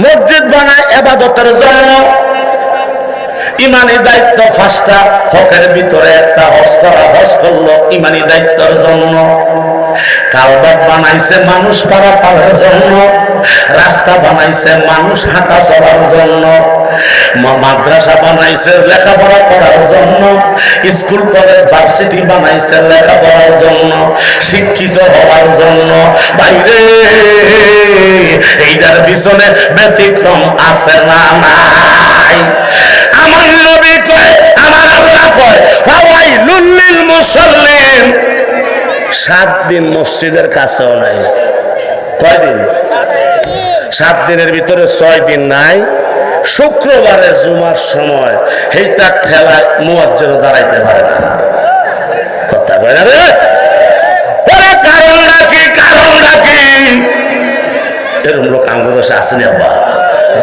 মসজিদ বানায় ইবাদতের জন্য, ইমানি দায়িত্ব পাঁচটা, হকের ভিতরে একটা হজ করা, হজ করলো ইমানি দায়িত্বের জন্য। কালভার্ট বানাইছে মানুষ পারাপারের জন্য, রাস্তা বানাইছে মানুষ হাঁটা চলার জন্য, মাদ্রাসা বানাইছে লেখাপড়া করার জন্য, স্কুল কলেজ ভার্সিটি বানাইছে লেখাপড়ার জন্য, শিক্ষিত হওয়ার জন্য। বাইরে এইটার পিছনে ব্যতিক্রম আছে না নাই? আমার নবী কয়, আমার আল্লাহ কয়, ফাওয়াইলুল লিল মুসাল্লিন। 7 দিন মসজিদের কাছেও নাই। কয়দিন? 7 দিনের ভিতরে 6 দিন নাই। শুক্রবারের জুমার সময় এইটার ঠেলায় মুয়াজ্জিনও দাঁড়াইতে পারে না। কথা কয় না রে? ওরে কারণটা কি? কারণটা কি? এরকম লোক আমাদের দেশে আসেনি। আব্বা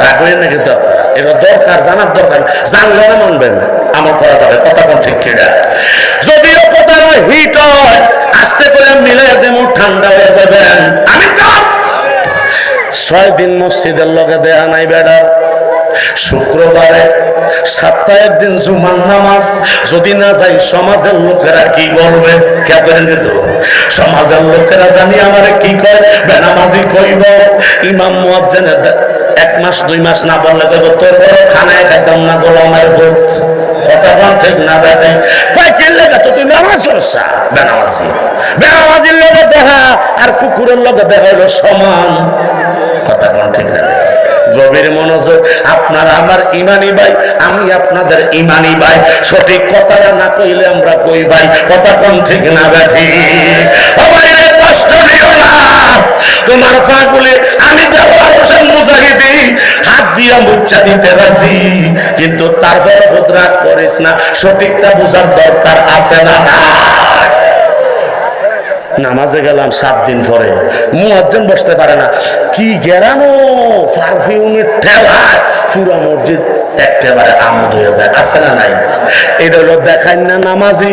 রাগ হয়ে না কিন্তু আপনারা, এটা দরকার, জানার দরকার। জানলে না মানবেন, আমার করা যাবে। কথা কোন ঠিক কিনা? যদিও কথাটা হিট হয়, আস্তে করে মিলে দেবো, ঠান্ডা হয়ে যাবেন। আমি তো 6 দিন মসজিদের লগে দেয়া নাই বেড়া। শুক্রবারে সপ্তাহে একদিন জুমার নামাজ যদি না যাই, সমাজের লোকেরা কি বলবে? কে করেন কিন্তু সমাজের লোকেরা জানি আমারে কি কয়, বেনামাজি কইব। ইমাম মুয়াজ্জিনের 1 মাস 2 মাস না বললে কইব, তোর বড় খানায় খাইতাম না গোলামের ভূত। কথা কোন ঠিক না বেটে? কই কি লাগা তো তুই নামাজ পড়ছ? বেনামাজি, বেনামাজির লগে দেখা আর কুকুরের লগে দেখা হলো সমান। কথা কোন ঠিক না? গভীর মনোযোগ। আপনারা আমার ইমানি ভাই, আমি আপনাদের ইমানি ভাই। সঠিক কথাটা না কইলে আমরা কই ভাই। কথা কোন ঠিক না বেঠি? বাইরে কষ্ট দিও না, তোমার ফাগুলে আমি দেওয়ার হোসেন মুজাহিদি হাত দিয়া মুচ্ছা দিতে রাজি, কিন্তু তারপরে রাগ করিস না। সঠিকটা বোঝার দরকার আছে না? নামাজে গেলাম 7 দিন পরে, মুয়াজ্জিন বসতে পারে না। কি গেরানো পারফিউমের ঠেলায় পুরা মসজিদ একেবারে আমোদ হয়ে যায়। আছে না নাই? এটা হলো দেখায় না নামাজি।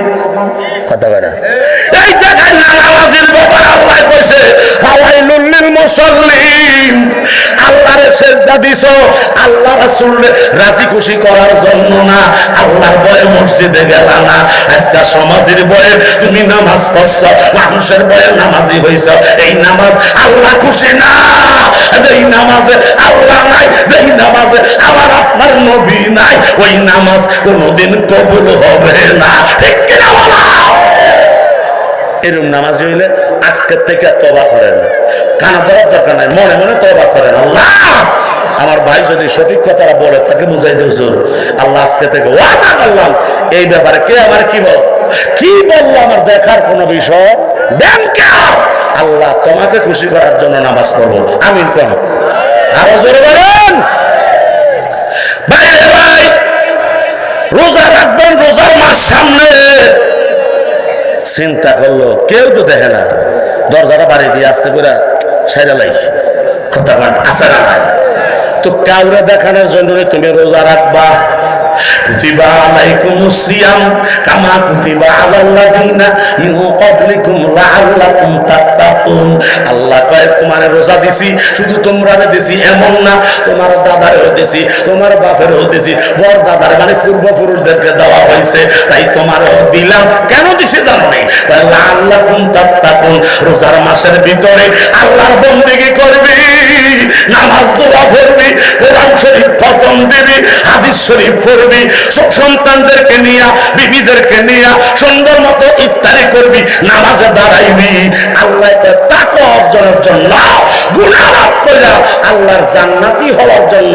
কথা বলে এই দেখায় না নামাজির ব্যাপারে আল্লাহ কইছে, ফাওয়াইলুল লিল মুসাল্লিন। আল্লাহরে সিজদা দিছো আল্লাহ রাসূলকে রাজি খুশি করার জন্য না, আল্লাহর ভয়ে মসজিদে গেলা না। আজকে সমাজের ভয়ে তুমি নামাজ পড়ছো, মানুষের ভয়ে নামাজি হইছো। এই নামাজ আল্লাহ খুশি না। যেই নামাজে আল্লাহ নাই, যেই নামাজে আমার আপনার নবী নাই, ওই নামাজ কোনোদিন কবুল হবে না। ঠিক কিনা বলো? এরকম নামাজি হইলে আজকের থেকে তওবা করেন, কানা ধরার দরকার নাই, মনে মনে তওবা করেন। আল্লাহ আমার ভাই যদি সঠিক কথাটা বলে তাকে বুঝাই দেব, আল্লাহ আজকে থেকে ওয়াদা করলাম এই ব্যাপারে কে আমার কি বললো আমার দেখার কোনো বিষয় ব্যাংকা। আল্লাহ তোমাকে খুশি করার জন্য নামাজ পড়বো। আমিন কেন? আরো জোরে বলেন। বাইরে ভাই রোজা রাখবেন, রোজার মাস সামনে। চিন্তা করলো কেউ তো দেখে না, দরজাটা বাড়ি দিয়ে আসতে করে সাইরা লাই। কথা আছে না ভাই? তো কাউরে দেখানোর জন্য তুমি রোজা রাখবা। কুতিবা আলাইকুমুস সিয়াম কামা কুতিবা আলাল্লাযিনা মিন ক্বাবলিকুম লাআল্লাকুম তাত্তাকুন। আল্লাহ কয় তোমারে রোজা দিছি, শুধু তোমরারে দিছি এমন না, তোমার দাদারেও দিছি, তোমার বাপেরও দিছি, বড় দাদার মানে পূর্বপুরুষদেরকে দেওয়া হয়েছে, তাই তোমারও দিলাম। কেন দিছি জানো নি? লাআল্লাকুম তাত্তাকুন। রোজার মাসের ভিতরে আল্লাহর বন্দেগী করবি, নামাজ দোয়া পড়বি, কোরআন শরীফ খতম দিবি, হাদিস শরীফ পড়বি, সন্তানদেরকে নিয়া বিবিদেরকে নিয়া সুন্দর মতো ইফতারি করবি, নামাজে দাঁড়াইবি। আল্লাহ তাকওয়া অর্জনের জন্য, গুনাহ মাফ কইরা আল্লাহর জান্নাতি হওয়ার জন্য